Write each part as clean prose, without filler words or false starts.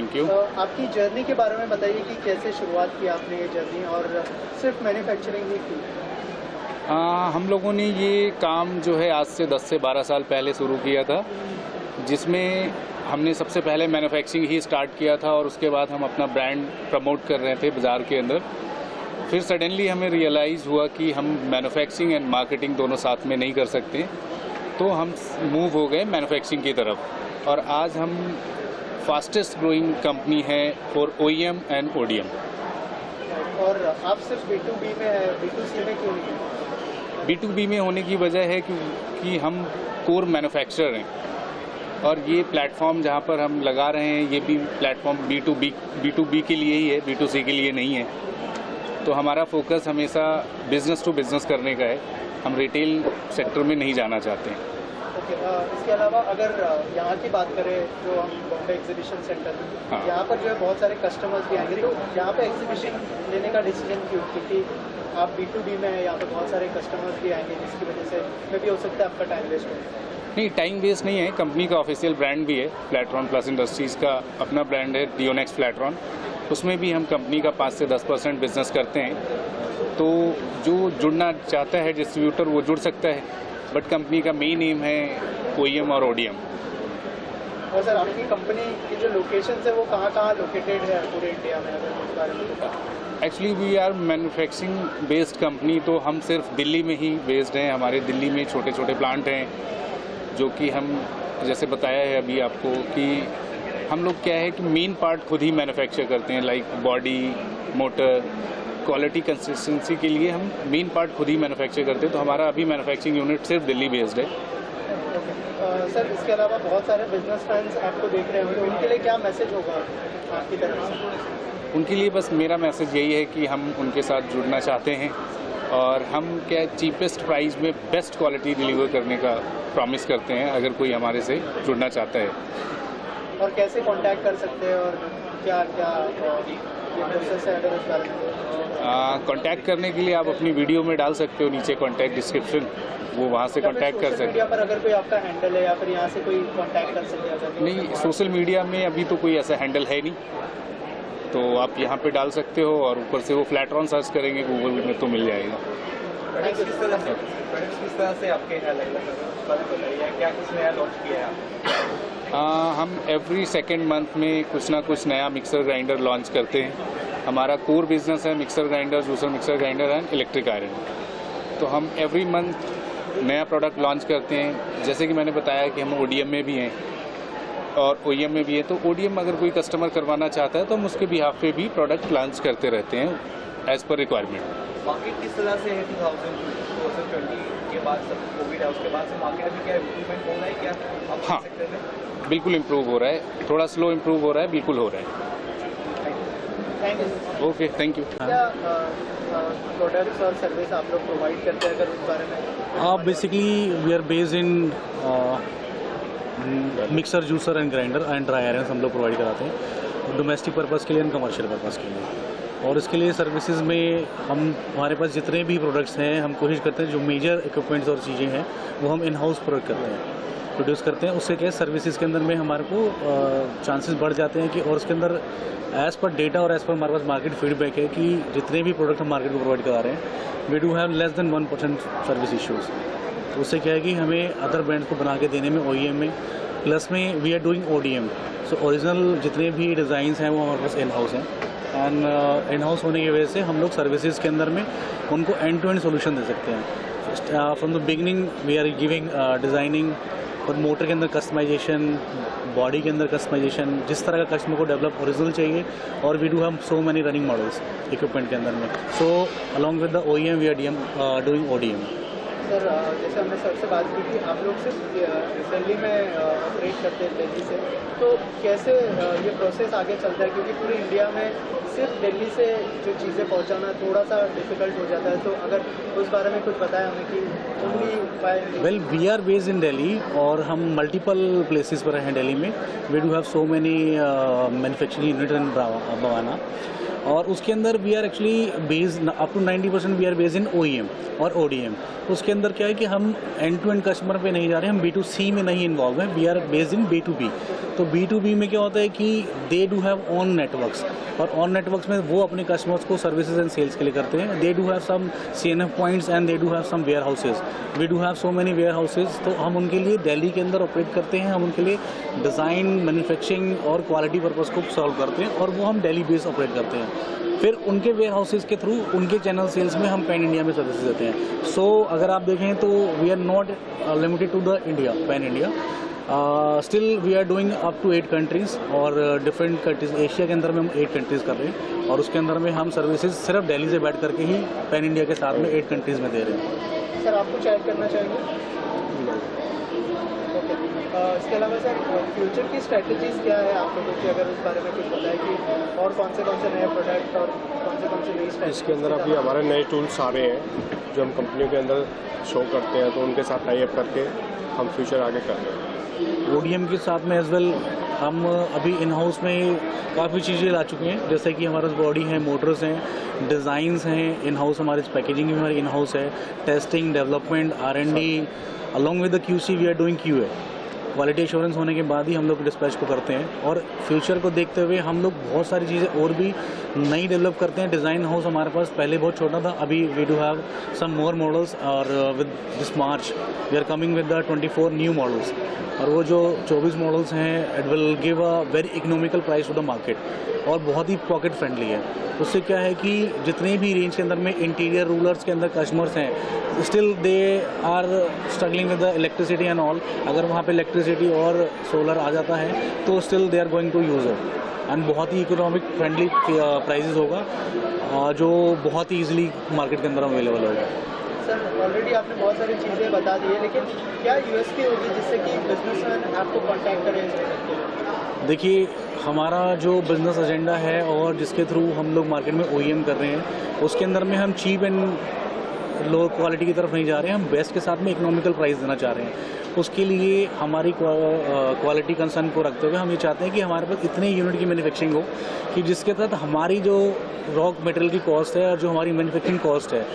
Thank you. आपकी journey के बारे में बताइए कि कैसे शुरुआत की आपने ये जर्नी और सिर्फ मैन्युफैक्चरिंग ही की? हम लोगों ने ये काम जो है आज से 10 से 12 साल पहले शुरू किया था, जिसमें हमने सबसे पहले मैन्युफैक्चरिंग ही स्टार्ट किया था और उसके बाद हम अपना ब्रांड प्रमोट कर रहे थे बाज़ार के अंदर। फिर सडनली हमें रियलाइज़ हुआ कि हम मैन्युफैक्चरिंग एंड मार्केटिंग दोनों साथ में नहीं कर सकते, तो हम मूव हो गए मैन्युफैक्चरिंग की तरफ और आज हम फास्टेस्ट ग्रोइंग कंपनी है फॉर OEM एंड ODM। और आप सिर्फ B2B में है, B2C में क्यों नहीं? B2B में होने की वजह है कि हम कोर मैन्युफैक्चरर हैं और ये प्लेटफॉर्म जहाँ पर हम लगा रहे हैं ये भी प्लेटफॉर्म B2B के लिए ही है, B2C के लिए नहीं है। तो हमारा फोकस हमेशा बिज़नेस टू बिज़नेस करने का है, हम रिटेल सेक्टर में नहीं जाना चाहते हैं। ओके, इसके अलावा अगर यहाँ की बात करें जो हम बॉम्बे एग्जीबिशन सेंटर, हाँ। यहाँ पर जो है बहुत सारे कस्टमर्स भी आएंगे, तो यहाँ पे एग्जीबिशन लेने का डिसीजन क्यों? क्योंकि आप B2B में है, यहाँ पे बहुत सारे कस्टमर्स भी आएंगे जिसकी वजह से में भी हो सकता है आपका टाइम वेस्ट हो। नहीं, टाइम वेस्ट नहीं है, कंपनी का ऑफिशियल ब्रांड भी है, फ्लैट्रॉन प्लस इंडस्ट्रीज़ का अपना ब्रांड है डियोनेक्स फ्लैट्रॉन, उसमें भी हम कंपनी का 5 से 10% बिजनेस करते हैं। तो जो जुड़ना चाहता है डिस्ट्रीब्यूटर वो जुड़ सकता है, बट कंपनी का मेन एम है OEM और ODM। और सर आपकी कंपनी की जो लोकेशन है वो कहाँ लोकेटेड है पूरे इंडिया में, अगर उस बारे में बताएं? Actually we are manufacturing based company, तो हम सिर्फ दिल्ली में ही बेस्ड हैं। हमारे दिल्ली में छोटे छोटे प्लांट हैं जो कि हम जैसे बताया है अभी आपको कि हम लोग क्या है कि मेन पार्ट खुद ही मैन्युफैक्चर करते हैं, like body, motor, quality consistency के लिए हम मेन पार्ट खुद ही मैन्युफैक्चर करते हैं। तो हमारा अभी मैन्युफैक्चरिंग यूनिट सिर्फ दिल्ली बेस्ड है। सर इसके अलावा बहुत सारे बिजनेस फ्रेंड्स आपको देख रहे होंगे, उनके लिए क्या मैसेज होगा आपकी तरफ से? उनके लिए बस मेरा मैसेज यही है कि हम उनके साथ जुड़ना चाहते हैं और हम क्या चीपेस्ट प्राइस में बेस्ट क्वालिटी डिलीवर करने का प्रॉमिस करते हैं अगर कोई हमारे से जुड़ना चाहता है। और कैसे कांटेक्ट कर सकते हैं और क्या क्या ये प्रोसेस है अगर उस बारे में? कांटेक्ट करने के लिए आप अपनी वीडियो में डाल सकते हो नीचे कॉन्टैक्ट डिस्क्रिप्शन, वो वहाँ से कांटेक्ट कर सकते मीडिया पर अगर कोई आपका हैंडल है या फिर यहाँ से कोई कांटेक्ट कर सकते हैं? नहीं, सोशल मीडिया में अभी तो कोई ऐसा हैंडल है नहीं, तो आप यहाँ पे डाल सकते हो और ऊपर से वो फ्लैट्रॉन सर्च करेंगे गूगल में तो मिल जाएगा। किस तरह से आपके क्या कुछ नया लॉन्च किया है? हम एवरी सेकेंड मंथ में कुछ ना कुछ नया मिक्सर ग्राइंडर लॉन्च करते हैं। हमारा कोर बिजनेस है mixer grinder, juicer mixer grinder and electric iron. तो हम एवरी मंथ नया प्रोडक्ट लॉन्च करते हैं। जैसे कि मैंने बताया कि हम ODM में भी हैं और OEM में भी है, तो ODM अगर कोई कस्टमर करवाना चाहता है तो हम उसके बिहाफ पे भी प्रोडक्ट लॉन्च करते रहते हैं एज पर रिक्वायरमेंट। मार्केट किस तरह से है 2020 के बाद, सब कोविड है उसके बाद से मार्केट में क्या इम्प्रूवमेंट हो रहा है क्या आप हाँ, सेक्टर में? बिल्कुल इम्प्रूव हो रहा है, थोड़ा स्लो इम्प्रूव हो रहा है, बिल्कुल हो रहा है। Thank you. Okay, thank you. क्या प्रोडक्ट्स और सर्विस आप लोग प्रोवाइड करते हैं अगर उस बारे में? Basically we are based in mixer, juicer and grinder and dry iron हम लोग प्रोवाइड कराते हैं डोमेस्टिक पर्पज़ के लिए एंड कमर्शियल पर्पज़ के लिए। और इसके लिए सर्विसेज में हमारे पास जितने भी प्रोडक्ट्स हैं हम कोशिश करते हैं जो मेजर इक्विपमेंट्स और चीज़ें हैं वो हम इन हाउस प्रोड्यूस करते हैं। उससे क्या सर्विसेज के अंदर में हमारे को चांसेस बढ़ जाते हैं कि, और उसके अंदर एज़ पर डेटा और एज़ पर हमारे पास मार्केट फीडबैक है कि जितने भी प्रोडक्ट हम मार्केट को प्रोवाइड करा रहे हैं we do have less than 1% service issues. तो उससे क्या है कि हमें अदर ब्रांड्स को बना के देने में OEM में, प्लस में we are doing ODM। So original जितने भी डिज़ाइंस हैं वो हमारे पास इन हाउस हैं एंड इन हाउस होने की वजह से हम लोग सर्विसेज के अंदर में उनको एंड टू एंड सोल्यूशन दे सकते हैं। From the beginning we are giving designing और मोटर के अंदर कस्टमाइजेशन, बॉडी के अंदर कस्टमाइजेशन, जिस तरह का कस्टमर को डेवलप ओरिजिनल चाहिए। और we do have so many running models equipment के अंदर में। So along with the OEM we are doing ODM। Sir जैसे हमने सर से बात की थी, आप लोग सिर्फ दिल्ली में ऑपरेट करते हैं दिल्ली से, तो कैसे ये प्रोसेस आगे चलता है? क्योंकि पूरे इंडिया में सिर्फ दिल्ली से जो चीज़ें पहुंचाना थोड़ा सा डिफिकल्ट हो जाता है, तो अगर उस बारे में कुछ बताया हमें कि only well we are based in Delhi और हम मल्टीपल प्लेसेस पर हैं दिल्ली में। We do have so many manufacturing unit in Bhawana और उसके अंदर we are actually based up to 90% we are based in OEM और ODM। उसके अंदर क्या है कि हम एंड टू एंड कस्टमर पे नहीं जा रहे, हम B2C में नहीं इन्वॉल्व हैं, we are based in B2B। तो B2B में क्या होता है कि दे डू हैव ऑन नेटवर्क्स, और ऑन नेटवर्क्स में वो अपने कस्टमर्स को सर्विसेज एंड सेल्स के लिए करते हैं। They do have some CNF points and they do have some warehouses, we do have so many warehouses. तो हम उनके लिए दिल्ली के अंदर ऑपरेट करते हैं, हम उनके लिए डिज़ाइन, मैन्युफैक्चरिंग और क्वालिटी पर्पज़ को सॉल्व करते हैं, और वो हम दिल्ली बेस ऑपरेट करते हैं। फिर उनके वेयर हाउसेज के थ्रू उनके चैनल सेल्स में हम पैन इंडिया में सर्विसेज देते हैं। सो अगर आप देखें तो we are not limited to the India, pan India. Still we are doing up to 8 countries और डिफरेंट कंट्रीज़। एशिया के अंदर में हम 8 कंट्रीज़ कर रहे हैं, और उसके अंदर में हम सर्विसेज सिर्फ दिल्ली से बैठ करके ही पैन इंडिया के साथ में 8 कंट्रीज़ में दे रहे हैं। सर आप कुछ ऐड करना चाहेंगे? ओके, इसके अलावा सर फ्यूचर की स्ट्रेटजीज़ क्या है आप लोगों की, अगर उस बारे में कुछ बताएं कि और कौन से नए प्रोडक्ट और कौन से नई स्ट्रेटजी? इसके अंदर अभी हमारे नए टूल्स आ रहे हैं जो हम कंपनियों के अंदर शो करते हैं, तो उनके साथ टाई अप करके हम फ्यूचर आगे कर रहे हैं। ODM के साथ में एज वेल हम अभी इन हाउस में काफ़ी चीज़ें ला चुके हैं, जैसे कि हमारे बॉडी हैं, मोटर्स हैं, डिज़ाइंस हैं इन हाउस, हमारे पैकेजिंग भी हमारी इन हाउस है, testing, development, R&D, along with the QC we are doing QA। Quality assurance होने के बाद ही हम लोग डिस्पैच को करते हैं, और फ्यूचर को देखते हुए हम लोग बहुत सारी चीज़ें और भी नई डेवलप करते हैं। डिज़ाइन हाउस हमारे पास पहले बहुत छोटा था, अभी we do have some more models, और with this March we are coming with the 24 new models, और वो जो 24 मॉडल्स हैं it will give a very economical price to the market, और बहुत ही पॉकेट फ्रेंडली है। उससे क्या है कि जितने भी रेंज के अंदर में इंटीरियर रूलर्स के अंदर कस्टमर्स हैं, still they are struggling with the electricity and all. अगर वहाँ पे इलेक्ट्रिसिटी और सोलर आ जाता है तो still they are going to use it, and बहुत ही इकोनॉमिक फ्रेंडली प्राइजेस होगा, जो बहुत ही ईजिली मार्केट के अंदर अवेलेबल होगा। सर ऑलरेडी आपने बहुत सारी चीज़ें बता दी है, लेकिन क्या USP होगी जिससे कि बिजनेसमैन आपको कांटेक्ट करें इस प्रोडक्ट के लिए? देखिए, हमारा जो बिज़नेस एजेंडा है और जिसके थ्रू हम लोग मार्केट में OEM कर रहे हैं, उसके अंदर में हम चीप एंड लो क्वालिटी की तरफ नहीं जा रहे हैं, हम बेस्ट के साथ में इकोनॉमिकल प्राइस देना चाह रहे हैं। उसके लिए हमारी क्वालिटी कंसर्न को रखते हुए हम ये चाहते हैं कि हमारे पास इतने यूनिट की मैन्युफैक्चरिंग हो कि जिसके तहत हमारी जो रॉ मटेरियल की कॉस्ट है और जो हमारी मैन्युफैक्चरिंग कॉस्ट है,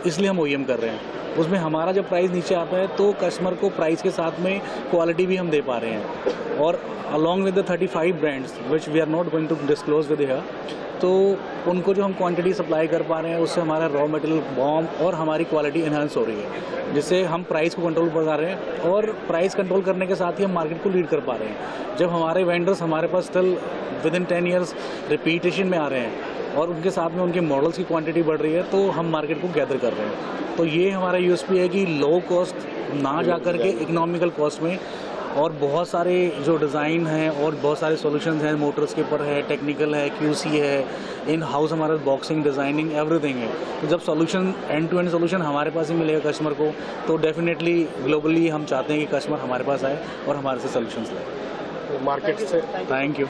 इसलिए हम OEM कर रहे हैं। उसमें हमारा जब प्राइस नीचे आता है तो कस्टमर को प्राइस के साथ में क्वालिटी भी हम दे पा रहे हैं, और along with the 35 brands which we are not going to disclose with here, तो उनको जो हम क्वांटिटी सप्लाई कर पा रहे हैं उससे हमारा रॉ मटेरियल बॉम और हमारी क्वालिटी इन्हांस हो रही है, जिससे हम प्राइस को कंट्रोल कर पा रहे हैं, और प्राइस कंट्रोल करने के साथ ही हम मार्केट को लीड कर पा रहे हैं। जब हमारे वेंडर्स हमारे पास still within 10 years repetition में आ रहे हैं और उनके साथ में उनके मॉडल्स की क्वांटिटी बढ़ रही है, तो हम मार्केट को गैदर कर रहे हैं। तो ये हमारा USP है कि लो कॉस्ट ना जा कर के इकोनॉमिकल कॉस्ट में, और बहुत सारे जो डिज़ाइन हैं और बहुत सारे सॉल्यूशंस हैं, मोटर्स के ऊपर है, टेक्निकल है, QC है, इन हाउस हमारा बॉक्सिंग, डिज़ाइनिंग, एवरीथिंग है। तो जब solution end to end solution हमारे पास ही मिलेगा कस्टमर को, तो डेफिनेटली ग्लोबली हम चाहते हैं कि कस्टमर हमारे पास आए और हमारे से सॉल्यूशंस लाए। मार्केट से थैंक यू।